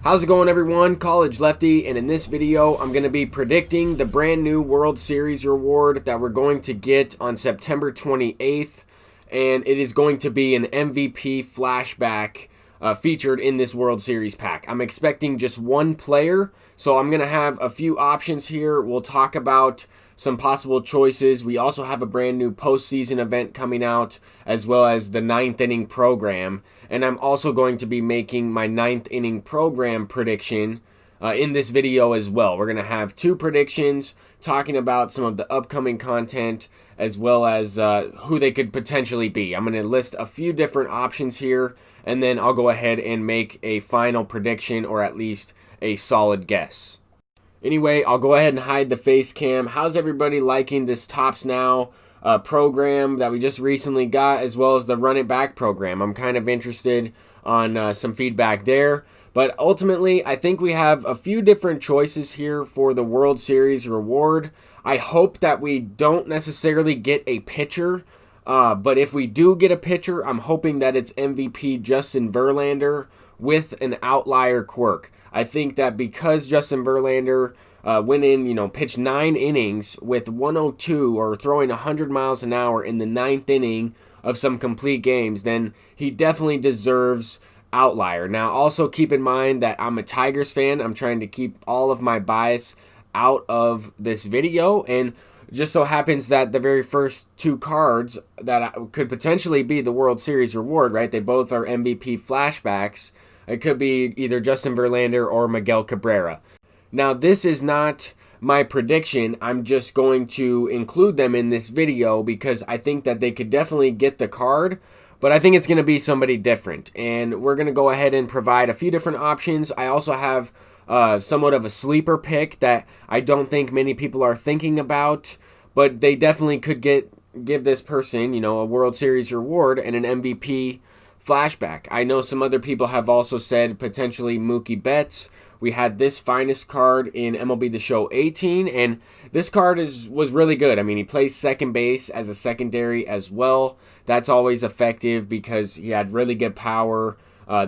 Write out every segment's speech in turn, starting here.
How's it going, everyone? College Lefty, and in this video I'm going to be predicting the brand new World Series reward that we're going to get on September 28th, and it is going to be an MVP flashback featured in this World Series pack. I'm expecting just one player, so I'm going to have a few options here. We'll talk about some possible choices. We also have a brand new postseason event coming out, as well as the 9th inning program. And I'm also going to be making my 9th inning program prediction in this video as well. We're going to have two predictions talking about some of the upcoming content, as well as who they could potentially be. I'm going to list a few different options here, and then I'll go ahead and make a final prediction, or at least a solid guess. Anyway, I'll go ahead and hide the face cam. How's everybody liking this Tops Now program that we just recently got, as well as the Run It Back program? I'm kind of interested on some feedback there. But ultimately, I think we have a few different choices here for the World Series reward. I hope that we don't necessarily get a pitcher, but if we do get a pitcher, I'm hoping that it's MVP Justin Verlander with an outlier quirk. I think that because Justin Verlander went in, pitched 9 innings with 102 or throwing 100 miles an hour in the 9th inning of some complete games, then he definitely deserves outlier. Now, also keep in mind that I'm a Tigers fan. I'm trying to keep all of my bias out of this video, and just so happens that the very first two cards that could potentially be the World Series reward, right? They both are MVP flashbacks. It could be either Justin Verlander or Miguel Cabrera. Now, this is not my prediction. I'm just going to include them in this video because I think that they could definitely get the card, but I think it's going to be somebody different. And we're going to go ahead and provide a few different options. I also have somewhat of a sleeper pick that I don't think many people are thinking about, but they definitely could give this person, a World Series reward and an MVP flashback. I know some other people have also said potentially Mookie Betts. We had this finest card in MLB The Show 18, and this card was really good. I mean, he plays second base as a secondary as well. That's always effective because he had really good power.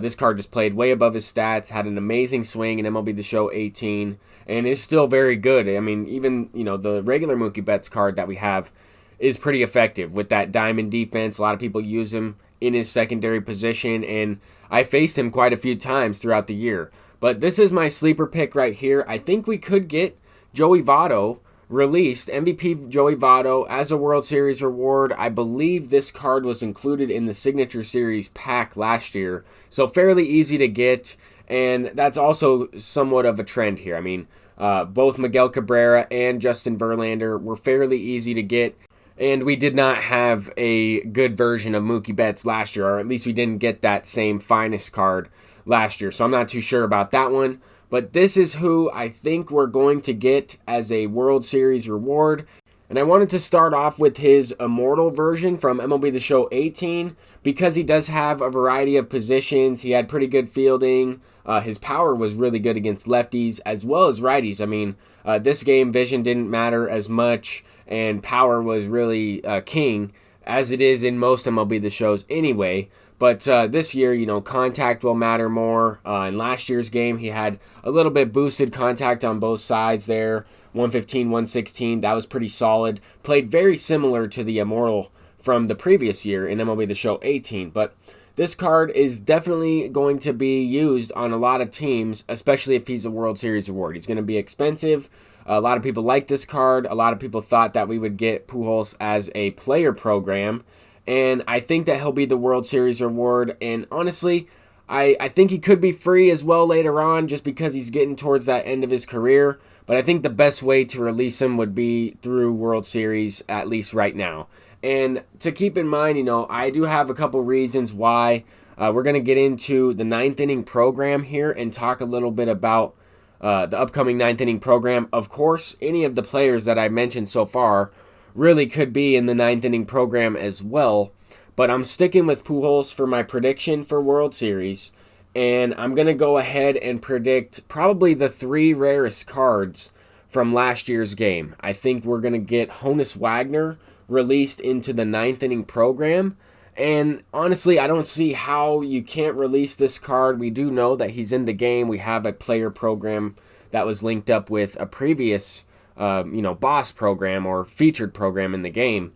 This card just played way above his stats, had an amazing swing in MLB The Show 18, and is still very good. I mean, even, the regular Mookie Betts card that we have is pretty effective with that diamond defense. A lot of people use him in his secondary position, and I faced him quite a few times throughout the year. But this is my sleeper pick right here. I think we could get Joey Votto released, MVP Joey Votto, as a World Series reward. I believe this card was included in the Signature Series pack last year, so fairly easy to get, and that's also somewhat of a trend here. I mean, both Miguel Cabrera and Justin Verlander were fairly easy to get, and we did not have a good version of Mookie Betts last year, or at least we didn't get that same finest card last year. So I'm not too sure about that one. But this is who I think we're going to get as a World Series reward. And I wanted to start off with his Immortal version from MLB The Show 18 because he does have a variety of positions. He had pretty good fielding. His power was really good against lefties as well as righties. I mean, this game vision didn't matter as much, and power was really king, as it is in most MLB The Shows anyway. But this year, contact will matter more. In last year's game, he had a little bit boosted contact on both sides there. 115, 116, that was pretty solid. Played very similar to the Immortal from the previous year in MLB The Show 18. But this card is definitely going to be used on a lot of teams, especially if he's a World Series award. He's going to be expensive. A lot of people like this card. A lot of people thought that we would get Pujols as a player program, and I think that he'll be the World Series reward. And honestly, I think he could be free as well later on, just because he's getting towards that end of his career. But I think the best way to release him would be through World Series, at least right now. And to keep in mind, I do have a couple reasons why. We're going to get into the 9th inning program here and talk a little bit about the upcoming 9th inning program. Of course, any of the players that I mentioned so far really could be in the 9th inning program as well, but I'm sticking with Pujols for my prediction for World Series, and I'm going to go ahead and predict probably the 3 rarest cards from last year's game. I think we're going to get Honus Wagner released into the 9th inning program, And honestly, I don't see how you can't release this card. We do know that he's in the game. We have a player program that was linked up with a previous, boss program or featured program in the game.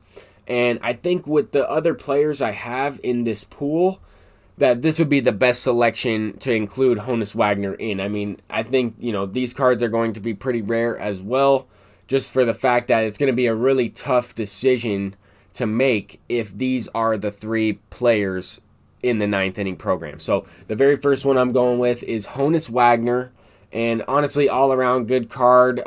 And I think with the other players I have in this pool, that this would be the best selection to include Honus Wagner in. I mean, I think, these cards are going to be pretty rare as well, just for the fact that it's going to be a really tough decision to make if these are the three players in the ninth inning program. So the very first one I'm going with is Honus Wagner. And honestly, all around good card.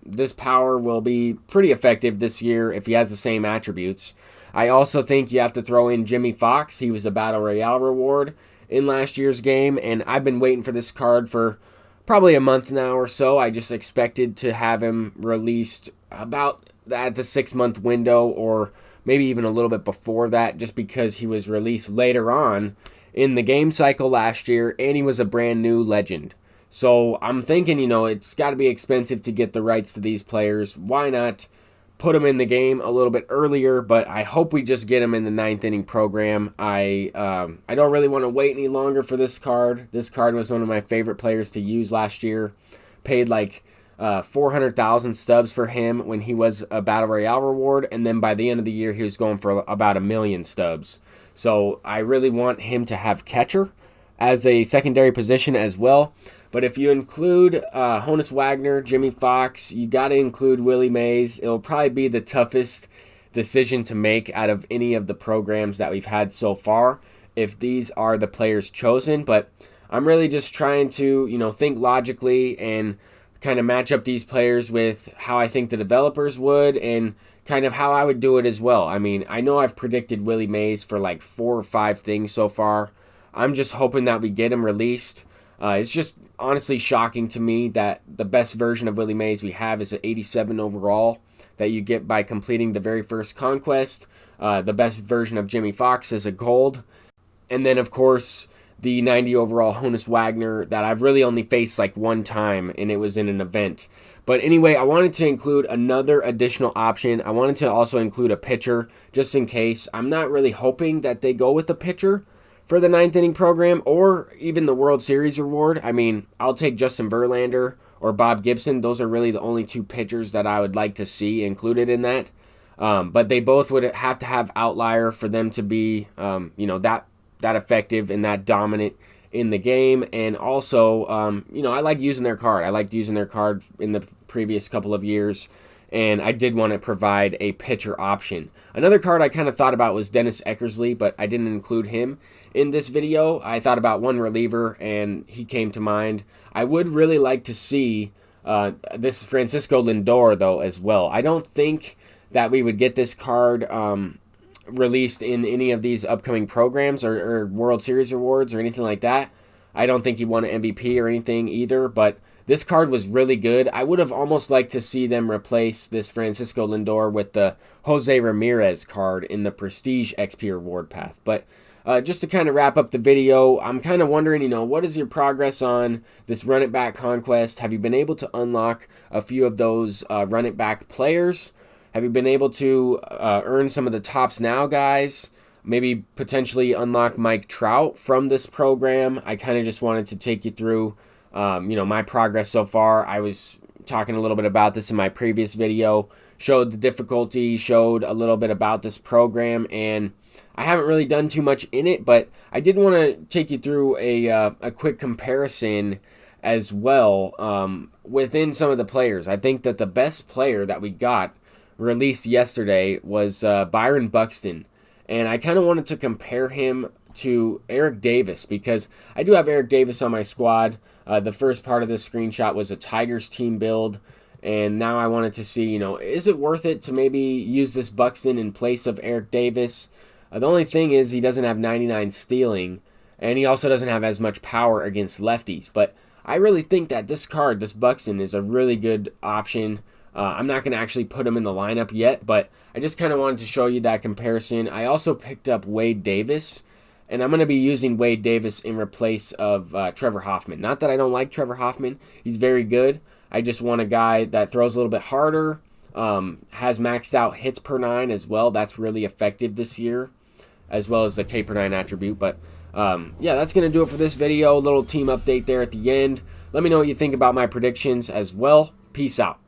This power will be pretty effective this year if he has the same attributes. I also think you have to throw in Jimmy Fox. He was a Battle Royale reward in last year's game, and I've been waiting for this card for probably a month now or so. I just expected to have him released about at the 6-month window, or maybe even a little bit before that, just because he was released later on in the game cycle last year, and he was a brand new legend. So I'm thinking, it's got to be expensive to get the rights to these players. Why not put them in the game a little bit earlier? But I hope we just get them in the ninth inning program. I don't really want to wait any longer for this card. This card was one of my favorite players to use last year. Paid like 400,000 stubs for him when he was a Battle Royale reward, and then by the end of the year he was going for about 1 million stubs. So I really want him to have catcher as a secondary position as well. But if you include Honus Wagner, Jimmy Fox, you got to include Willie Mays. It'll probably be the toughest decision to make out of any of the programs that we've had so far if these are the players chosen. But I'm really just trying to, think logically and kind of match up these players with how I think the developers would and kind of how I would do it as well. I mean, I know I've predicted Willie Mays for like 4 or 5 things so far. I'm just hoping that we get him released. It's just honestly shocking to me that the best version of Willie Mays we have is an 87 overall that you get by completing the very first conquest. The best version of Jimmy Fox is a gold. And then, of course, the 90 overall Honus Wagner that I've really only faced like one time, and it was in an event. But anyway, I wanted to include another additional option. I wanted to also include a pitcher just in case. I'm not really hoping that they go with a pitcher for the ninth inning program or even the World Series reward. I mean, I'll take Justin Verlander or Bob Gibson. Those are really the only 2 pitchers that I would like to see included in that. But they both would have to have outlier for them to be, that effective and that dominant in the game. And also, I like using their card. I liked using their card in the previous couple of years, and I did want to provide a pitcher option. Another card I kind of thought about was Dennis Eckersley, but I didn't include him in this video. I thought about one reliever, and he came to mind. I would really like to see this Francisco Lindor, though, as well. I don't think that we would get this card released in any of these upcoming programs or World Series awards or anything like that. I don't think he won an MVP or anything either, but this card was really good. I would have almost liked to see them replace this Francisco Lindor with the Jose Ramirez card in the Prestige XP reward path. But just to kind of wrap up the video, I'm kind of wondering, what is your progress on this Run It Back conquest? Have you been able to unlock a few of those Run It Back players? Have you been able to earn some of the Tops Now guys? Maybe potentially unlock Mike Trout from this program? I kind of just wanted to take you through, my progress so far. I was talking a little bit about this in my previous video, showed the difficulty, showed a little bit about this program, and I haven't really done too much in it, but I did want to take you through a quick comparison as well within some of the players. I think that the best player that we got released yesterday was Byron Buxton, and I kind of wanted to compare him to Eric Davis because I do have Eric Davis on my squad. The first part of this screenshot was a Tigers team build, and now I wanted to see, is it worth it to maybe use this Buxton in place of Eric Davis? The only thing is he doesn't have 99 stealing, and he also doesn't have as much power against lefties. But I really think that this card, this Buxton, is a really good option. I'm not going to actually put him in the lineup yet, but I just kind of wanted to show you that comparison. I also picked up Wade Davis, and I'm going to be using Wade Davis in replace of Trevor Hoffman. Not that I don't like Trevor Hoffman. He's very good. I just want a guy that throws a little bit harder, has maxed out hits per 9 as well. That's really effective this year. as well as the K per 9 attribute. But yeah, that's going to do it for this video. A little team update there at the end. Let me know what you think about my predictions as well. Peace out.